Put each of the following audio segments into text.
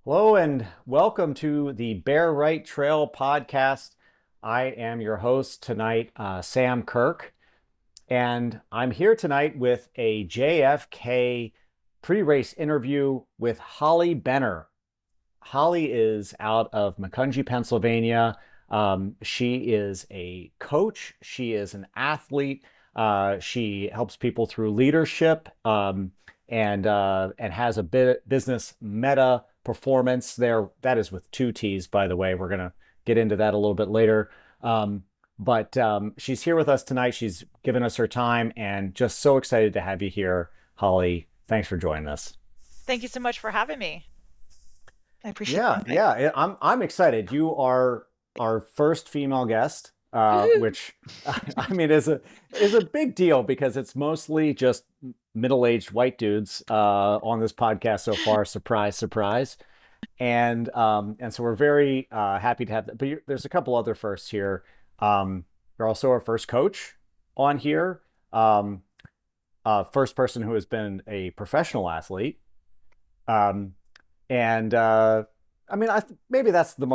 Hello and welcome to the Bear Right Trail podcast. I am your host tonight, Sam Kirk, and I'm here tonight with a JFK pre-race interview with Holly Benner. Holly is out of Macungie, Pennsylvania. She is a coach. She is an athlete. She helps people through leadership, and has a business, Metta Performance. There, that is with two T's, by the way. We're gonna get into that a little bit later. But she's here with us tonight. She's given us her time, and just so excited to have you here, Holly. Thanks for joining us. Thank you so much for having me. I appreciate the Yeah, invite. yeah, I'm excited. You are our first female guest, Woohoo! which I mean is a big deal because it's mostly just middle-aged white dudes on this podcast so far. Surprise, surprise. And so we're very happy to have that. But there's a couple other firsts here. You're also our first coach on here. First person who has been a professional athlete. Um, and I mean, maybe that's the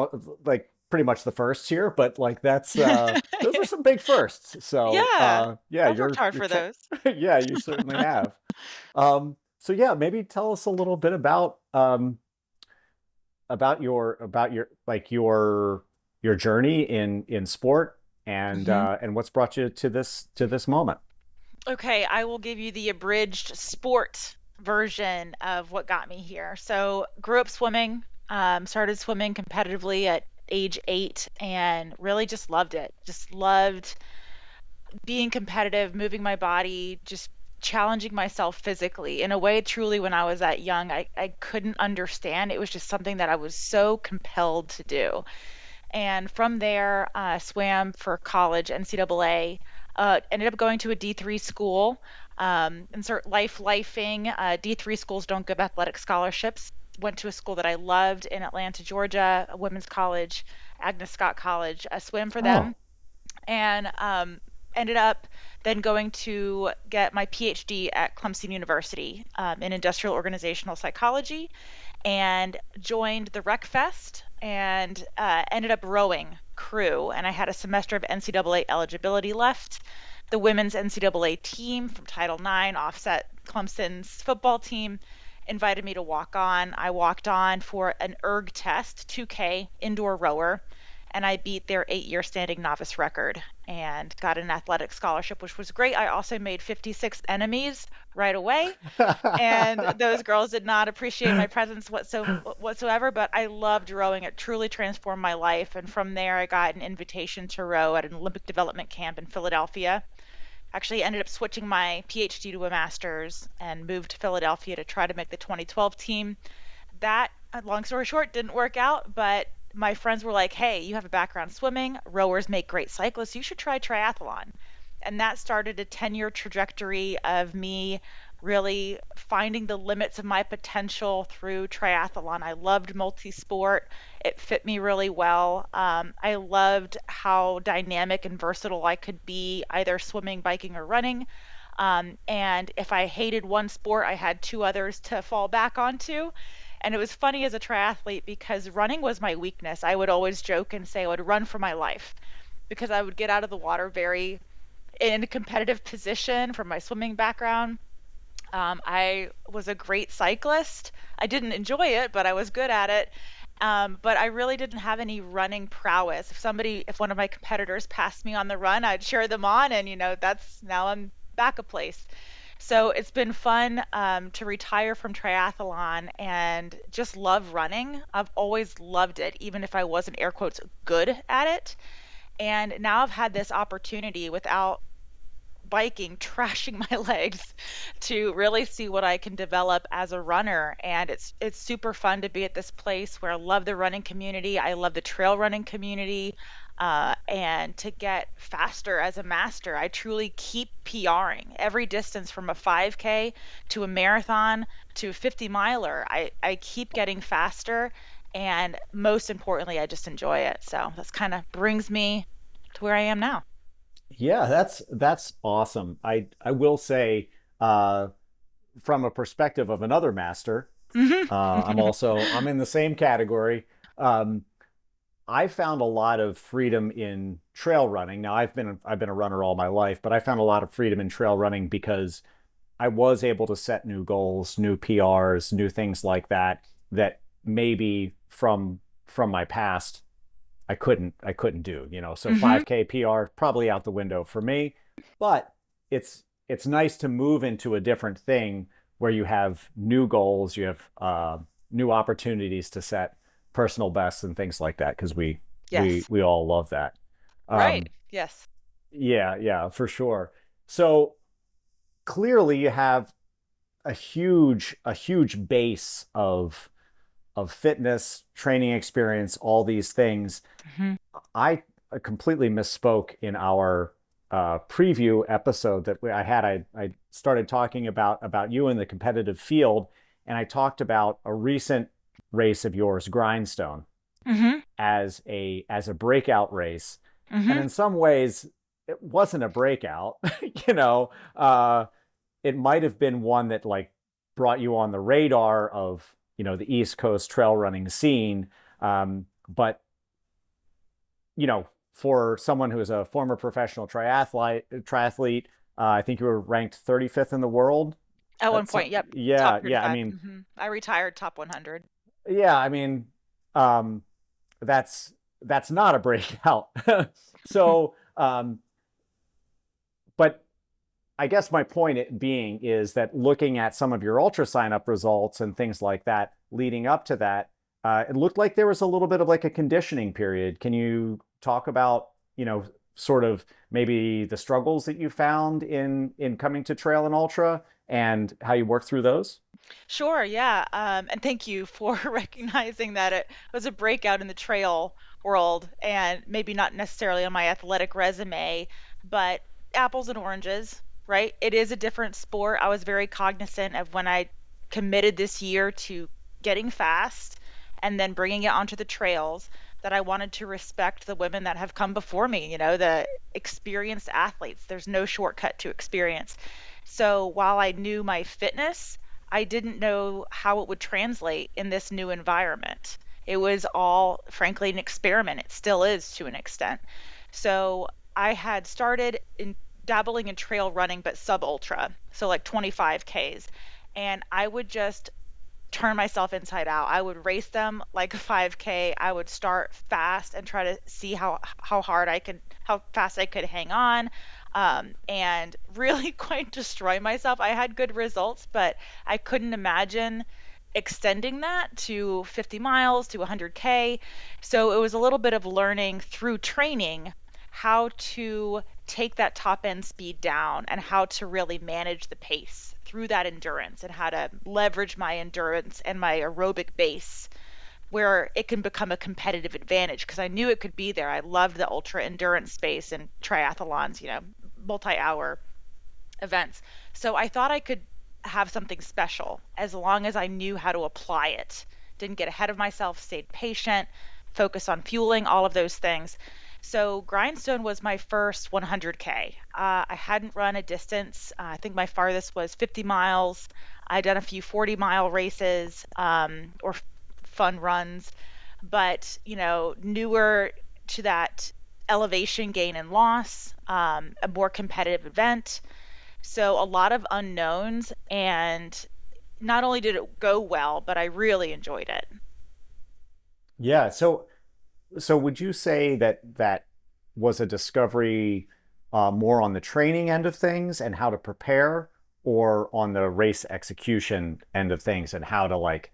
like pretty much the first here, but like that's those are some big firsts. So Yeah, yeah, I've worked hard you're for those. yeah, you certainly have. So yeah, maybe tell us a little bit about your like your journey in sport Mhm. and what's brought you to this moment. Okay, I will give you the abridged sport version of what got me here. So, grew up swimming, started swimming competitively at age 8 and really just loved it. Just loved being competitive, moving my body, just challenging myself physically in a way truly when I was that young, I couldn't understand. It was just something that I was so compelled to do. And from there, swam for college, NCAA. Ended up going to a D3 school. Insert lifing. D3 schools don't give athletic scholarships. Went to a school that I loved in Atlanta, Georgia, a women's college, Agnes Scott College. I swam for them Oh, and ended up then going to get my PhD at Clemson University in industrial organizational psychology and joined the Rec Fest and ended up rowing crew. And I had a semester of NCAA eligibility left. The women's NCAA team from Title IX, offset Clemson's football team, invited me to walk on. I walked on for an erg test, 2K indoor rower, and I beat their 8-year standing novice record and got an athletic scholarship, which was great. I also made 56 enemies right away, and those girls did not appreciate my presence whatsoever, but I loved rowing. It truly transformed my life. And from there, I got an invitation to row at an Olympic development camp in Philadelphia. Actually, ended up switching my PhD to a master's and moved to Philadelphia to try to make the 2012 team. That, long story short, didn't work out, but my friends were like, hey, you have a background swimming, rowers make great cyclists, you should try triathlon. And that started a 10-year trajectory of me really finding the limits of my potential through triathlon. I loved multi-sport. It fit me really well. I loved how dynamic and versatile I could be, either swimming, biking, or running. And if I hated one sport, I had two others to fall back onto. And it was funny as a triathlete because running was my weakness. I would always joke and say I would run for my life because I would get out of the water very in a competitive position from my swimming background. I was a great cyclist. I didn't enjoy it, but I was good at it. But I really didn't have any running prowess. If one of my competitors passed me on the run, I'd cheer them on, and that's now I'm back a place. So it's been fun to retire from triathlon and just love running. I've always loved it, even if I wasn't air quotes good at it. And now I've had this opportunity without biking, trashing my legs to really see what I can develop as a runner. And it's super fun to be at this place where I love the running community. I love the trail running community. And to get faster as a master, I truly keep PRing every distance from a 5K to a marathon to a 50 miler. I keep getting faster. And most importantly, I just enjoy it. So that's kind of brings me to where I am now. yeah, that's awesome. I will say, uh, from a perspective of another master. Hmm. I'm in the same category. Um, I found a lot of freedom in trail running. Now I've been a runner all my life, but I found a lot of freedom in trail running because I was able to set new goals, new PRs, new things like that that maybe from my past I couldn't do, you know. So Hmm. 5K PR probably out the window for me, but it's nice to move into a different thing where you have new goals, you have new opportunities to set personal bests and things like that because Yes. we all love that. Right. Um, Yes. yeah, for sure. So clearly you have a huge base of fitness, training experience, all these things. Hmm. I completely misspoke in our preview episode that I had. I started talking about you in the competitive field, and I talked about a recent race of yours, Grindstone, Hmm. as a breakout race. And Hmm. in some ways, it wasn't a breakout. You know, it might have been one that like brought you on the radar of, you know, the East Coast trail running scene. But you know, for someone who is a former professional triathlete, I think you were ranked 35th in the world. At one That's point, yep. Top yeah. I 35. mean, I retired top 100. yeah. I mean, um, that's that's not a breakout. So, but I guess my point being is that looking at some of your ultra sign up results and things like that leading up to that, it looked like there was a little bit of like a conditioning period. Can you talk about, you know, sort of maybe the struggles that you found in coming to trail and ultra and how you work through those? Sure, yeah. And thank you for recognizing that it was a breakout in the trail world and maybe not necessarily on my athletic resume, but apples and oranges, right? It is a different sport. I was very cognizant of when I committed this year to getting fast and then bringing it onto the trails that I wanted to respect the women that have come before me, the experienced athletes. There's no shortcut to experience. So while I knew my fitness, I didn't know how it would translate in this new environment. It was all, frankly, an experiment. It still is to an extent. So I had started in dabbling in trail running, but sub ultra, so like 25 Ks. And I would just turn myself inside out. I would race them like a 5K. I would start fast and try to see how fast I could hang on, and really quite destroy myself. I had good results, but I couldn't imagine extending that to 50 miles to 100K. So it was a little bit of learning through training how to take that top end speed down and how to really manage the pace through that endurance and how to leverage my endurance and my aerobic base where it can become a competitive advantage because I knew it could be there. I loved the ultra endurance space and triathlons, multi-hour events. So I thought I could have something special as long as I knew how to apply it. Didn't get ahead of myself, stayed patient, focus on fueling, all of those things. So Grindstone was my first 100K. I hadn't run a distance. I think my farthest was 50 miles. I'd done a few 40-mile races, or fun runs, but newer to that elevation gain and loss, a more competitive event. So a lot of unknowns, and not only did it go well, but I really enjoyed it. Yeah. So would you say that that was a discovery more on the training end of things and how to prepare, or on the race execution end of things and how to like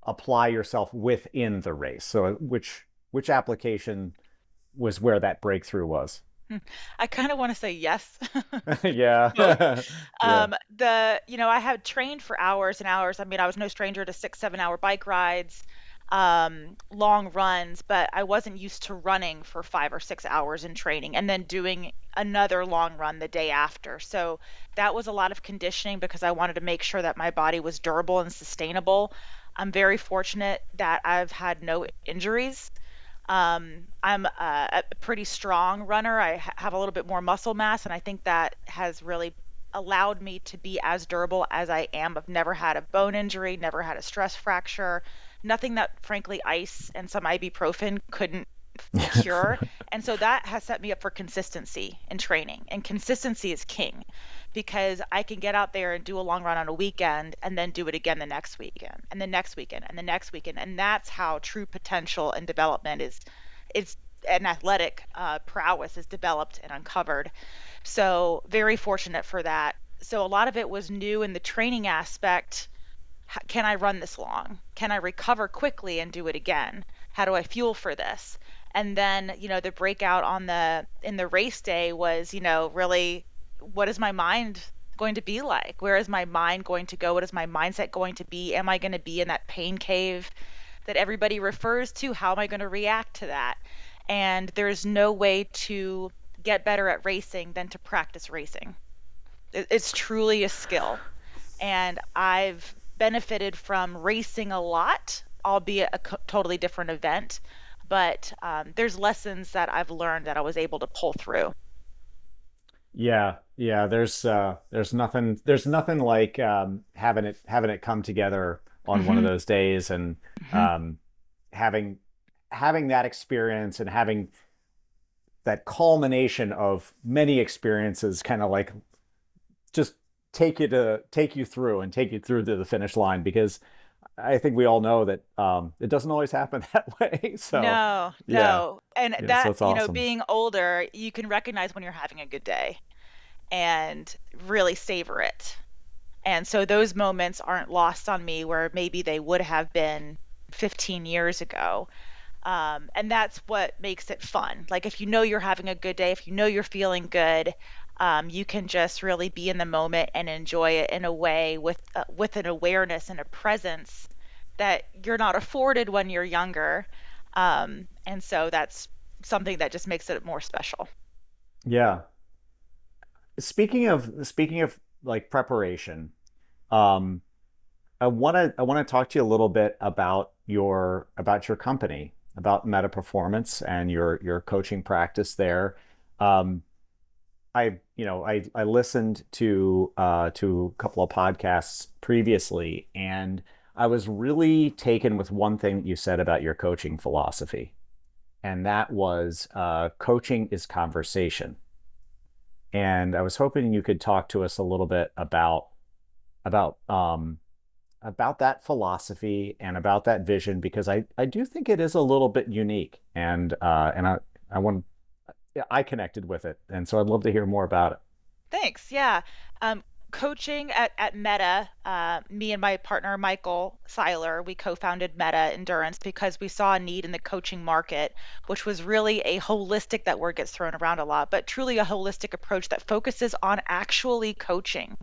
apply yourself within the race? So which application was where that breakthrough was? Hmm. I kind of want to say yes. Both. Yeah. Yeah. I had trained for hours and hours. I mean, I was no stranger to 6, 7 hour bike rides, long runs, but I wasn't used to running for 5 or 6 hours in training and then doing another long run the day after. So that was a lot of conditioning because I wanted to make sure that my body was durable and sustainable. I'm very fortunate that I've had no injuries. I'm a pretty strong runner. I have a little bit more muscle mass, and I think that has really allowed me to be as durable as I am. I've never had a bone injury, never had a stress fracture, nothing that frankly ice and some ibuprofen couldn't cure. And so that has set me up for consistency in training. And consistency is king because I can get out there and do a long run on a weekend and then do it again the next weekend and the next weekend and the next weekend. And that's how true potential and development is an athletic prowess is developed and uncovered. So very fortunate for that. So a lot of it was new in the training aspect. Can I run this long? Can I recover quickly and do it again? How do I fuel for this? And then, the breakout in the race day was, really, what is my mind going to be like? Where is my mind going to go? What is my mindset going to be? Am I going to be in that pain cave that everybody refers to? How am I going to react to that? And there's no way to get better at racing than to practice racing. It's truly a skill. And I've benefited from racing a lot, albeit a totally different event. But there's lessons that I've learned that I was able to pull through. Yeah, yeah. There's nothing like having it come together on one of Hmm. those days, and Hmm. um, having having that experience and having that culmination of many experiences, kind of like just take you through and take you through to the finish line. Because I think we all know that it doesn't always happen that way. So No, yeah, no. And yeah. So that, it's awesome. being older, you can recognize when you're having a good day and really savor it. And so those moments aren't lost on me where maybe they would have been 15 years ago. And that's what makes it fun. Like if you know you're having a good day, if you know you're feeling good, you can just really be in the moment and enjoy it in a way with an awareness and a presence that you're not afforded when you're younger. And so that's something that just makes it more special. Yeah. Speaking of like preparation, um, I want to talk to you a little bit about your company, about Meta Performance and your coaching practice there. Um, I listened to a couple of podcasts previously, and I was really taken with one thing that you said about your coaching philosophy, and that was coaching is conversation. And I was hoping you could talk to us a little bit about about that philosophy and about that vision, because I do think it is a little bit unique, and I want yeah, I connected with it, and so I'd love to hear more about it. Thanks. Yeah. Coaching at Meta, me and my partner Michael Seiler, we co-founded Meta Endurance because we saw a need in the coaching market, which was really a holistic, that word gets thrown around a lot, but truly a holistic approach that focuses on actually coaching.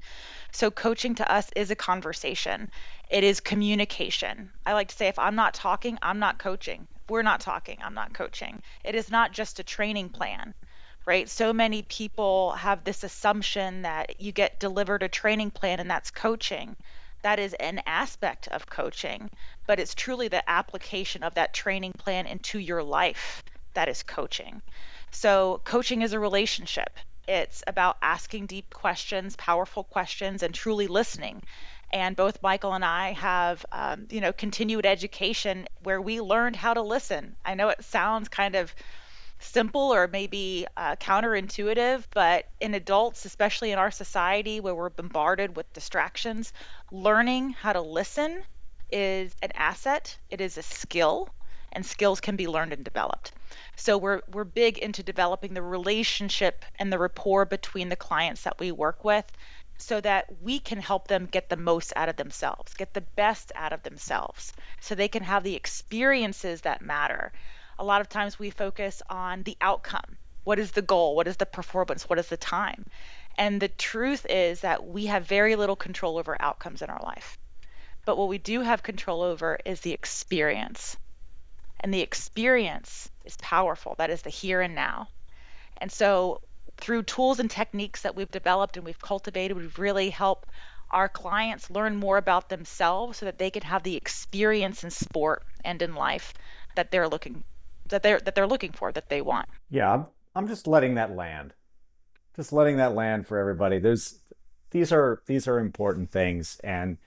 So coaching to us is a conversation. It is communication. I like to say if I'm not talking, I'm not coaching. If we're not talking, I'm not coaching. It is not just a training plan, right? So many people have this assumption that you get delivered a training plan and that's coaching. That is an aspect of coaching, but it's truly the application of that training plan into your life that is coaching. So, coaching is a relationship. It's about asking deep questions, powerful questions, and truly listening. And both Michael and I have, continued education where we learned how to listen. I know it sounds kind of simple or maybe counterintuitive, but in adults, especially in our society where we're bombarded with distractions, learning how to listen is an asset. It is a skill, and skills can be learned and developed. So we're big into developing the relationship and the rapport between the clients that we work with so that we can help them get the most out of themselves, get the best out of themselves, so they can have the experiences that matter. A lot of times we focus on the outcome. What is the goal? What is the performance? What is the time? And the truth is that we have very little control over outcomes in our life. But what we do have control over is the experience. And the experience is powerful. That is the here and now. And so, through tools and techniques that we've developed and we've cultivated, we've really helped our clients learn more about themselves so that they can have the experience in sport and in life that they're looking for, that they want. Yeah, I'm just letting that land, just letting that land for everybody. these are important things, and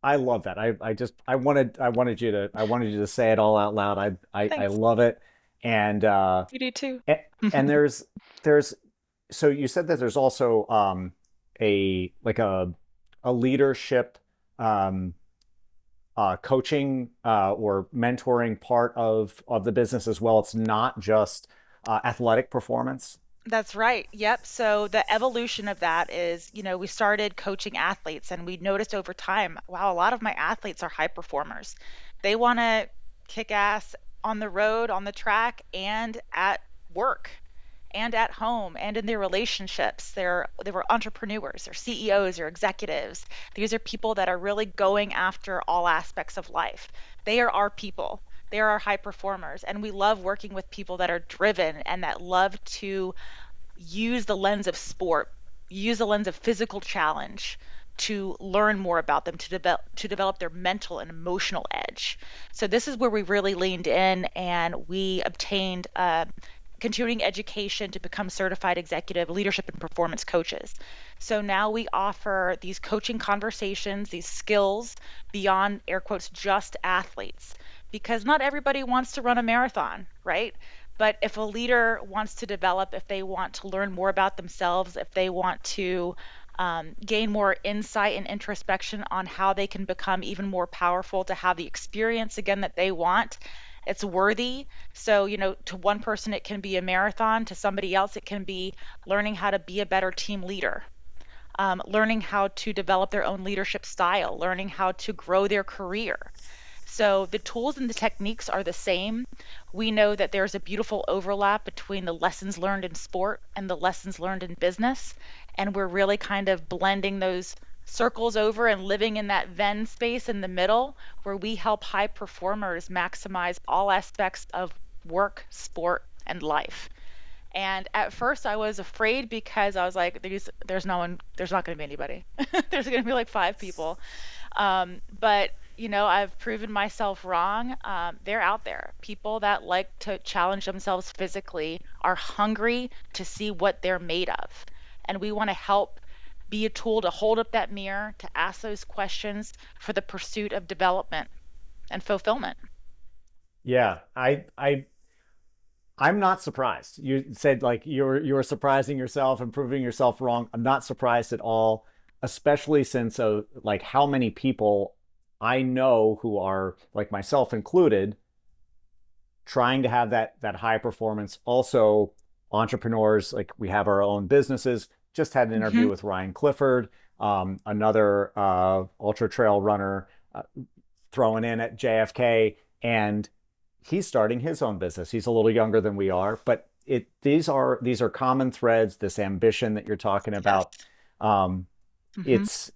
I love that. I wanted you to say it all out loud. I Thanks. love it. And You do too. a- and there's so you said that there's also a like a leadership um coaching or mentoring part of the business as well. It's not just athletic performance. That's right. Yep. So the evolution of that is, we started coaching athletes and we noticed over time, wow, a lot of my athletes are high performers. They want to kick ass on the road, on the track, and at work, and at home, and in their relationships. They were entrepreneurs, they're CEOs, they're executives. These are people that are really going after all aspects of life. They are our people. They are our high performers, and we love working with people that are driven and that love to use the lens of sport, use the lens of physical challenge to learn more about them, to develop their mental and emotional edge. So this is where we really leaned in and we obtained continuing education to become certified executive leadership and performance coaches. So now we offer these coaching conversations, these skills beyond air quotes just athletes, because not everybody wants to run a marathon, right? But if a leader wants to develop, if they want to learn more about themselves, if they want to gain more insight and introspection on how they can become even more powerful, to have the experience again that they want, it's worthy. So, to one person, it can be a marathon. To somebody else, it can be learning how to be a better team leader, learning how to develop their own leadership style, learning how to grow their career. So the tools and the techniques are the same. We know that there's a beautiful overlap between the lessons learned in sport and the lessons learned in business. And we're really kind of blending those circles over and living in that Venn space in the middle where we help high performers maximize all aspects of work, sport, and life. And at first I was afraid because I was like, there's no one, there's not going to be anybody. There's going to be like five people. But I've proven myself wrong. They're out there. People that like to challenge themselves physically are hungry to see what they're made of. And we want to help be a tool to hold up that mirror, to ask those questions for the pursuit of development and fulfillment. Yeah, I'm not surprised. You said like you were surprising yourself and proving yourself wrong. I'm not surprised at all, especially since like how many people I know who are like myself included trying to have that high performance. Also, entrepreneurs, like we have our own businesses. Just had an interview Hmm. with Ryan Clifford, another ultra trail runner, throwing in at JFK, and he's starting his own business. He's a little younger than we are, but these are common threads. This ambition that you're talking Yes. about, um, Hmm. it's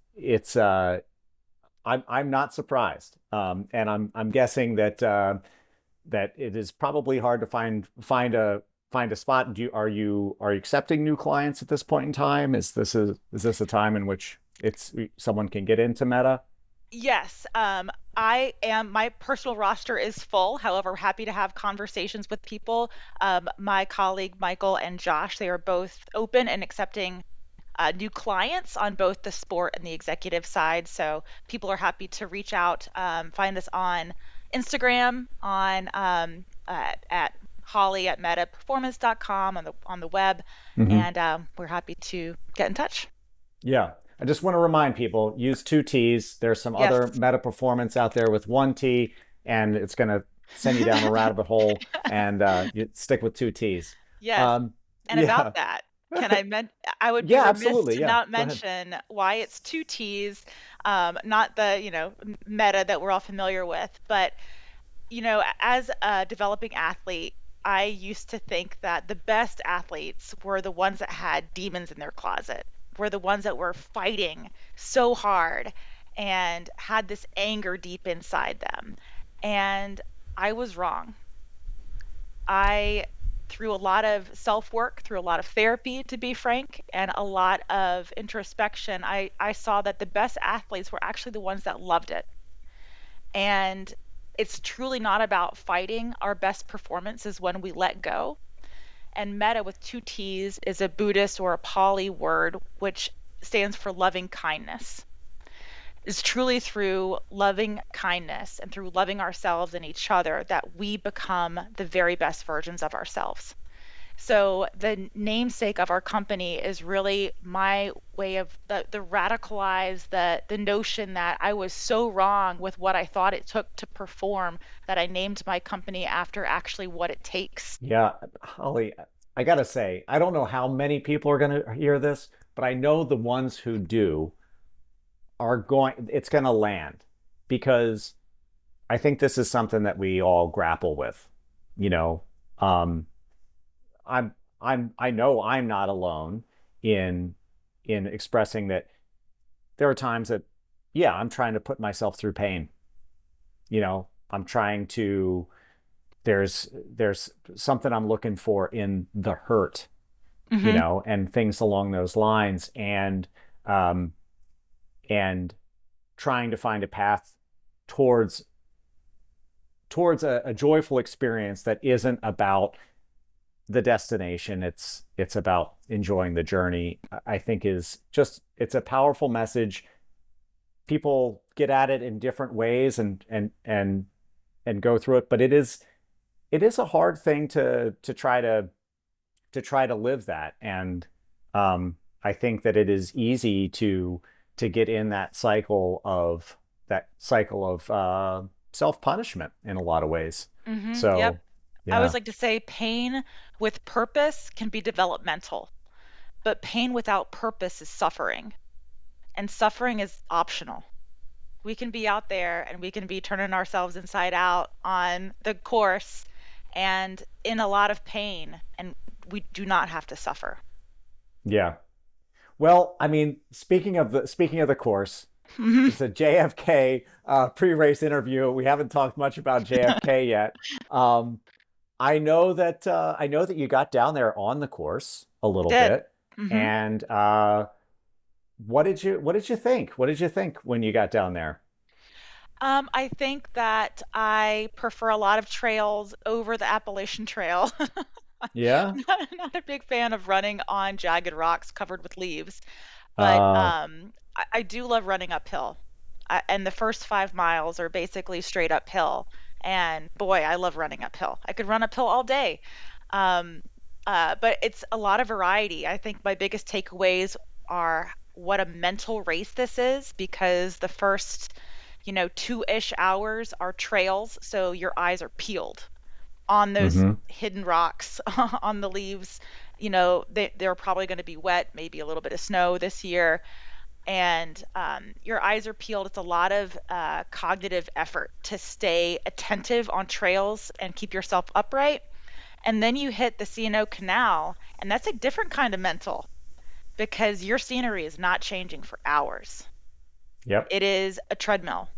I'm not surprised, and I'm guessing that it is probably hard to find a spot. Are you accepting new clients at this point in time? Is this a time in which it's someone can get into Meta? Yes, my personal roster is full. However, happy to have conversations with people. My colleague Michael and Josh, they are both open and accepting new clients on both the sport and the executive side. So people are happy to reach out, find us on Instagram, at Holly at metaperformance.com on the web, Hmm. and we're happy to get in touch. Yeah. I just want to remind people, use two T's. There's some Yes. other meta performance out there with one T, and it's going to send you down a rabbit hole, and you stick with two T's. Yes. Um, And yeah. about that, I would be Yeah, remiss absolutely. to Yeah. not Go ahead. mention why it's two T's, not the, meta that we're all familiar with, but, as a developing athlete, I used to think that the best athletes were the ones that had demons in their closet, were the ones that were fighting so hard and had this anger deep inside them. And I was wrong. I, through a lot of self work, through a lot of therapy, to be frank, and a lot of introspection, I saw that the best athletes were actually the ones that loved it. And it's truly not about fighting. Our best performance is when we let go. And metta with two T's is a Buddhist or a Pali word which stands for loving kindness. It's truly through loving kindness and through loving ourselves and each other that we become the very best versions of ourselves. So the namesake of our company is really my way of the radicalize the notion that I was so wrong with what I thought it took to perform that I named my company after actually what it takes. Yeah, Holly, I gotta say, I don't know how many people are gonna hear this, but I know the ones who do are going, it's gonna land because I think this is something that we all grapple with. You know, um, I know I'm not alone in expressing that there are times that, yeah, I'm trying to put myself through pain. I'm trying to, there's something I'm looking for in the hurt, Hmm. and things along those lines, um, and trying to find a path towards a joyful experience that isn't about the destination. It's about enjoying the journey. I think is just it's a powerful message. People get at it in different ways and go through it, but it is a hard thing to try to live that. And I think that it is easy to get in that cycle of self-punishment in a lot of ways. Yep. So I always yeah. like to say pain with purpose can be developmental, but pain without purpose is suffering, and suffering is optional. We can be out there and we can be turning ourselves inside out on the course and in a lot of pain, and we do not have to suffer. Yeah. Well, I mean, speaking of the course, Mhm. it's a JFK pre-race interview. We haven't talked much about JFK yet. Um, I know that you got down there on the course a little Did. bit, Hmm. and what did you think? What did you think when you got down there? I think that I prefer a lot of trails over the Appalachian Trail. Yeah. Not a big fan of running on jagged rocks covered with leaves, but Uh, I do love running uphill. And the first 5 miles are basically straight uphill. And boy, I love running uphill. I could run uphill all day. Um, but it's a lot of variety. I think my biggest takeaways are what a mental race this is because the first, 2-ish hours are trails, so your eyes are peeled on those hmm. hidden rocks on the leaves. They're probably going to be wet, maybe a little bit of snow this year, and your eyes are peeled. It's a lot of cognitive effort to stay attentive on trails and keep yourself upright. And then you hit the C&O Canal, and that's a different kind of mental because your scenery is not changing for hours. Yep. It is a treadmill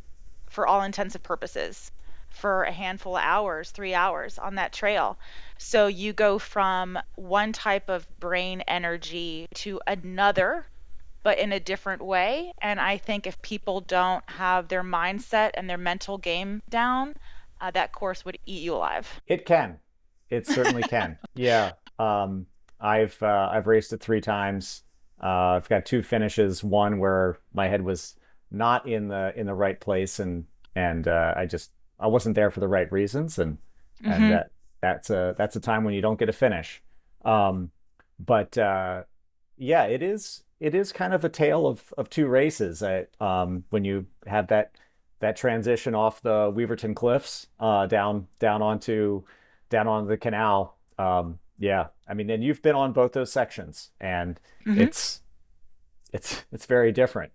for all intents and purposes for a handful of hours, 3 hours on that trail. So you go from one type of brain energy to another, but in a different way. And I think if people don't have their mindset and their mental game down, that course would eat you alive. It can. It certainly can. Yeah. I've raced it 3 times. I've got two finishes. One where my head was not in the right place, and I wasn't there for the right reasons, and Hmm. that's a time when you don't get a finish. Um, but yeah, it is kind of a tale of two races. When you have that transition off the Weaverton Cliffs, down onto the canal. Yeah, I mean, and you've been on both those sections, and Hmm. it's it's very different.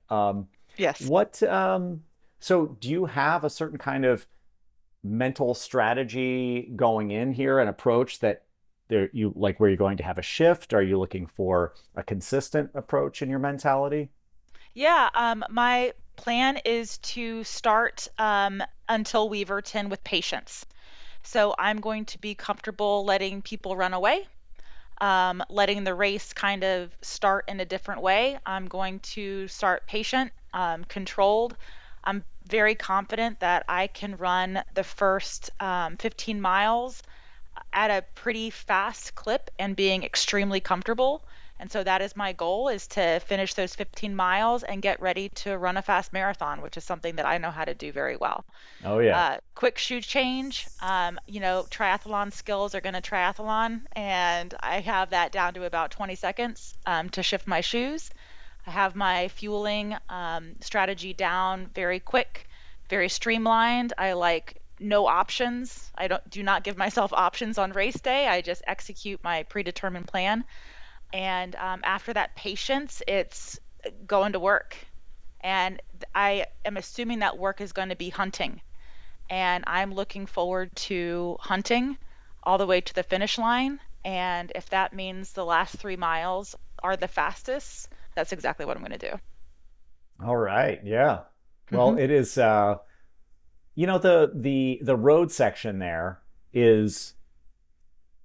Yes. What so do you have a certain kind of mental strategy going in here, an approach that there you like where you're going to have a shift? Are you looking for a consistent approach in your mentality? Yeah. My plan is to start until Weaverton with patience. So I'm going to be comfortable letting people run away, letting the race kind of start in a different way. I'm going to start patient, controlled. I'm very confident that I can run the first 15 miles at a pretty fast clip and being extremely comfortable. And so that is my goal, is to finish those 15 miles and get ready to run a fast marathon, which is something that I know how to do very well. Oh yeah. Quick shoe change. Triathlon skills are going to triathlon, and I have that down to about 20 seconds to shift my shoes. I have my fueling strategy down very quick, very streamlined. I like no options. I do not give myself options on race day. I just execute my predetermined plan. And after that patience, it's going to work. And I am assuming that work is going to be hunting. And I'm looking forward to hunting all the way to the finish line. And if that means the last 3 miles are the fastest, that's exactly what I'm going to do. All right. Yeah. Well, Hmm. it is the road section there is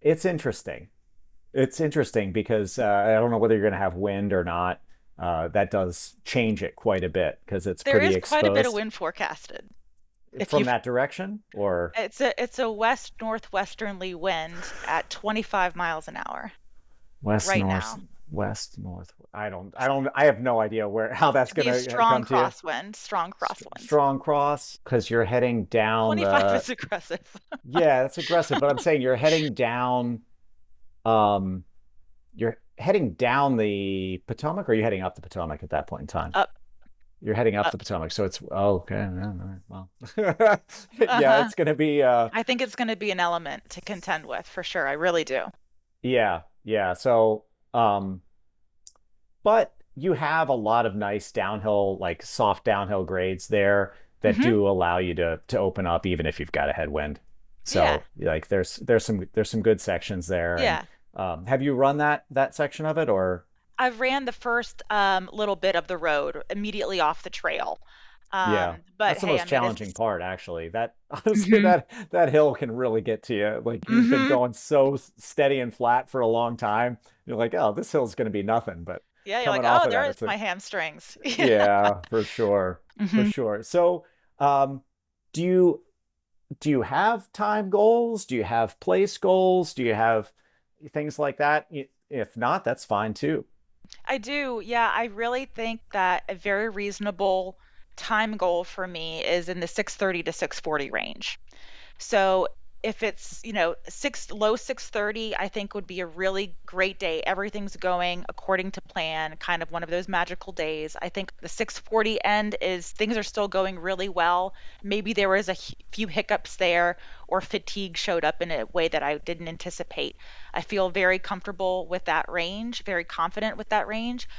it's interesting. It's interesting because I don't know whether you're going to have wind or not. That does change it quite a bit because it's There pretty is quite a bit of exposed wind forecasted. If from you, that direction or it's a west northwesterly wind at 25 miles an hour west, right north, now. west, north. I have no idea how that's It'd going be a to strong come to you. crosswind, strong crosswinds. Strong cross because you're heading down 25 the, is aggressive. yeah, that's aggressive, but I'm saying you're heading down, um, you're heading down the Potomac, or are you heading up the Potomac at that point in time? Up, You're heading up up. the Potomac, so it's oh, okay. Yeah, all right, well, yeah, Uh-huh. it's gonna be I think it's going to be an element to contend with for sure. I really do. yeah, yeah. So but you have a lot of nice downhill, like soft downhill grades there that Hmm. do allow you to open up even if you've got a headwind. Yeah. So like there's some good sections there. And Yeah. have you run that section of it or I ran the first little bit of the road immediately off the trail. yeah. But That's the hey, most I mean, challenging it's. part, actually. That honestly, Hmm. that hill can really get to you. Like you've been Hmm. going so steady and flat for a long time. You're like, oh, this hill's going to be nothing. But Yeah, you're like, coming off oh, of that, there's it's a my hamstrings. Yeah. yeah, for sure, for Hmm. sure. So, do you do you have time goals? Do you have place goals? Do you have things like that? If not, that's fine too. I do. Yeah, I really think that a very reasonable time goal for me is in the 6:30 to 6:40 range. So if it's, low 6:30, I think would be a really great day. Everything's going according to plan, kind of one of those magical days. I think the 6:40 end is things are still going really well. Maybe there was a few hiccups there or fatigue showed up in a way that I didn't anticipate. I feel very comfortable with that range, very confident with that range.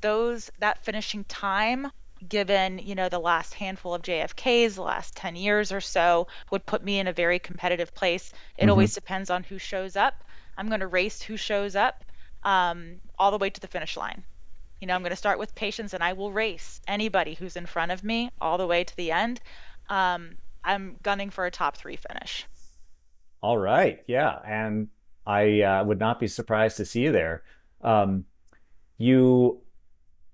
Those that finishing time, given the last handful of JFKs, the last 10 years or so, would put me in a very competitive place. It Hmm. always depends on who shows up. I'm going to race who shows up all the way to the finish line. I'm going to start with patience and I will race anybody who's in front of me all the way to the end. I'm gunning for a top three finish. All right, yeah, and I would not be surprised to see you there. Um, you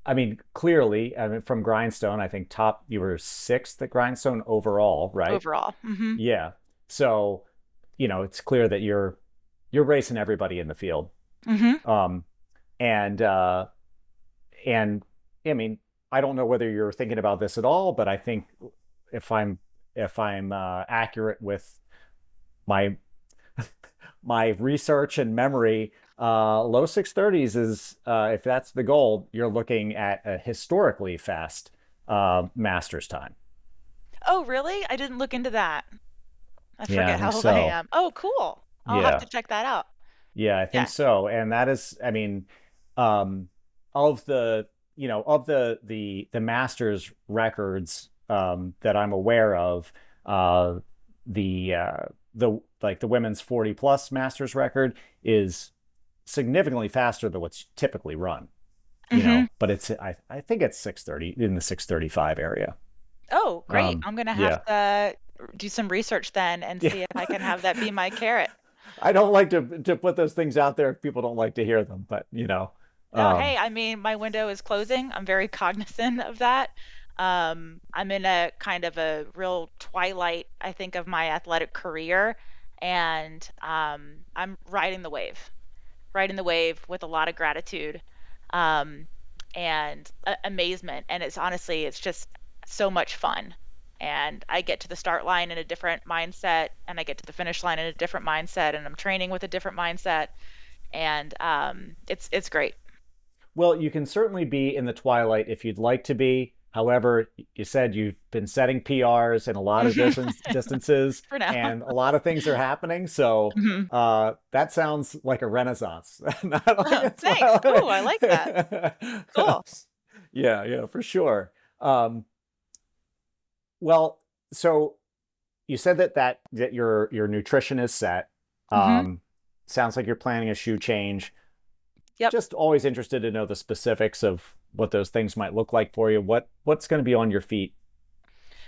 I mean, clearly, I mean, from Grindstone, I think you were sixth at Grindstone overall, right? Overall. Hmm. Yeah. So, it's clear that you're racing everybody in the field. Hmm. Um, and and I mean, I don't know whether you're thinking about this at all, but I think if I'm if I'm accurate with my my research and memory, low 630s is if that's the goal, you're looking at a historically fast Masters time. Oh, really? I didn't look into that. I Yeah, I forget think how old I so. am. Oh, cool. I'll have Yeah, to check that out. yeah, I think Yeah. so. And that is, I mean, um, of the Masters records that I'm aware of, uh, the women's 40 plus Masters record is significantly faster than what's typically run. Hmm. But I think it's 630 in the 635 area. Oh, great. I'm gonna have Yeah. to do some research then and Yeah. see if I can have that be my carrot. I don't like to put those things out there if people don't like to hear them, but No, um hey, I mean, my window is closing. I'm very cognizant of that. I'm in a kind of a real twilight, I think, of my athletic career. and I'm riding the wave with a lot of gratitude, um, and amazement. And it's honestly, it's just so much fun. And I get to the start line in a different mindset, and I get to the finish line in a different mindset, and I'm training with a different mindset, and it's great. Well, you can certainly be in the twilight if you'd like to be. However, you said you've been setting PRs in a lot of distances, For now. and a lot of things are happening. So Mhm. that sounds like a renaissance. Not only Oh, a thanks. twilight. Ooh, I like that. Cool. Yeah, yeah, for sure. Well, so you said that your nutrition is set. Hmm. Um, sounds like you're planning a shoe change. Yep. Just always interested to know the specifics of what those things might look like for you. What's going to be on your feet?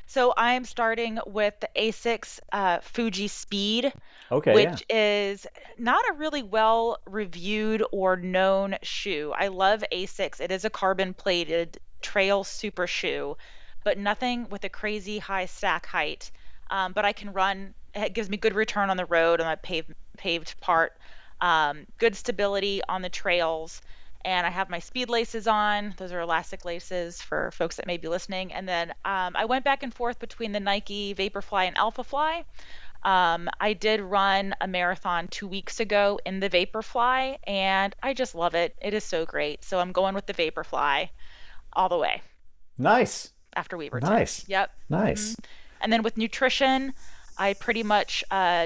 So I'm starting with the Asics Fuji Speed, Okay, yeah. which is not a really well reviewed or known shoe. I love Asics. It is a carbon plated trail super shoe, but nothing with a crazy high stack height. But I can run. It gives me good return on the road on my paved part. Good stability on the trails. And I have my speed laces on. Those are elastic laces for folks that may be listening. And then I went back and forth between the Nike Vaporfly and Alphafly. I did run a marathon 2 weeks ago in the Vaporfly, and I just love it. It is so great. So I'm going with the Vaporfly all the way Nice. after Weaverton. Nice. Yep. Nice. And then with nutrition, I pretty much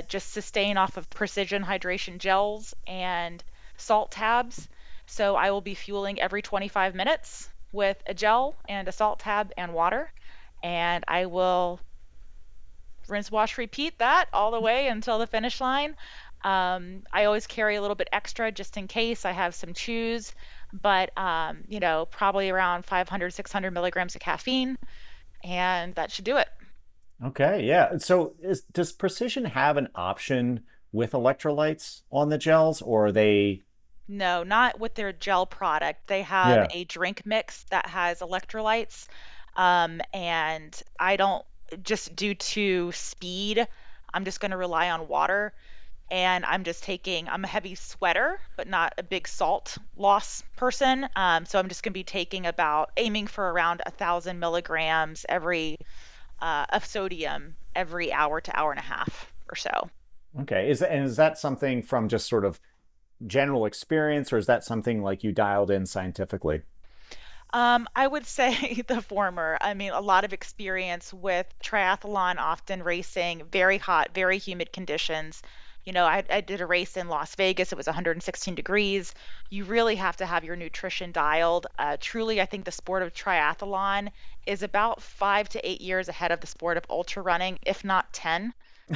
just sustain off of precision hydration gels and salt tabs. So I will be fueling every 25 minutes with a gel and a salt tab and water. And I will rinse, wash, repeat that all the way until the finish line. I always carry a little bit extra just in case I have some chews, but probably around 500, 600 milligrams of caffeine, and that should do it. Okay, yeah. So does Precision have an option with electrolytes on the gels, or are they? No, not with their gel product. They have Yeah. a drink mix that has electrolytes. And I don't, just due to speed, I'm just going to rely on water. And I'm a heavy sweater, but not a big salt loss person. So I'm just going to be aiming for around 1,000 milligrams of sodium every hour to hour and a half or so. Okay. Is that something from just sort of general experience, or is that something like you dialed in scientifically? I would say the former. I mean, a lot of experience with triathlon, often racing, very hot, very humid conditions. I did a race in Las Vegas. It was 116 degrees. You really have to have your nutrition dialed. Truly, I think the sport of triathlon is about 5 to 8 years ahead of the sport of ultra running, if not 10,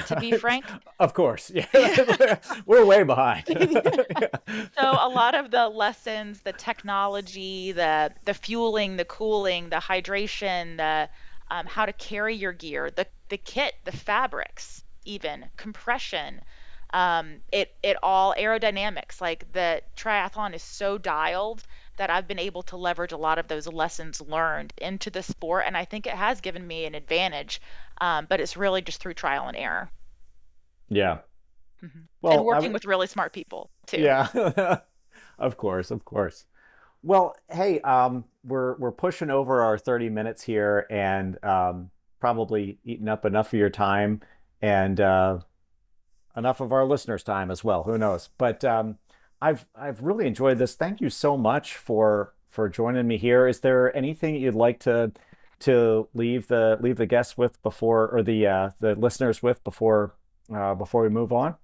to be frank. Of course. Yeah. We're way behind. So a lot of the lessons, the technology, the fueling, the cooling, the hydration, the how to carry your gear, the kit, the fabrics, even compression, it all aerodynamics. Like the triathlon is so dialed that I've been able to leverage a lot of those lessons learned into the sport, and I think it has given me an advantage. But it's really just through trial and error. Yeah. And Well, working with really smart people too. yeah. Of course, of course. Well, hey, we're pushing over our 30 minutes here, and probably eating up enough of your time, and enough of our listeners' time as well. Who knows? But I've really enjoyed this. Thank you so much for joining me here. Is there anything you'd like to leave the guests with before, or the listeners with before we move on?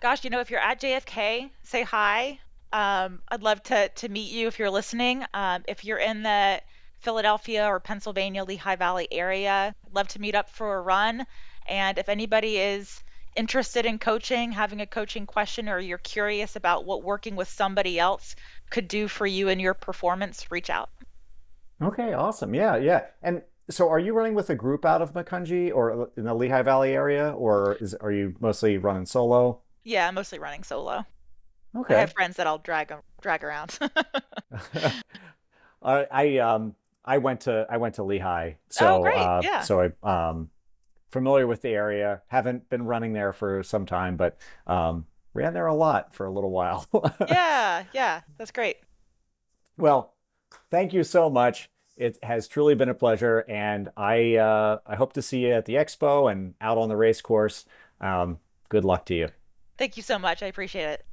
Gosh, if you're at JFK, say hi. I'd love to meet you if you're listening. If you're in the Philadelphia or Pennsylvania, Lehigh Valley area, love to meet up for a run. And if anybody is interested in coaching, having a coaching question, or you're curious about what working with somebody else could do for you and your performance, reach out. Okay, awesome. Yeah, yeah. And so are you running with a group out of Macungie or in the Lehigh Valley area, or are you mostly running solo? Yeah, I'm mostly running solo. I have Okay. friends that I'll drag around. I I went to Lehigh, Oh, so great. Yeah. so familiar with the area. Haven't been running there for some time, but ran there a lot for a little while. Yeah, yeah, that's great. Well, thank you so much. It has truly been a pleasure, and I hope to see you at the expo and out on the race course. Good luck to you. Thank you so much. I appreciate it.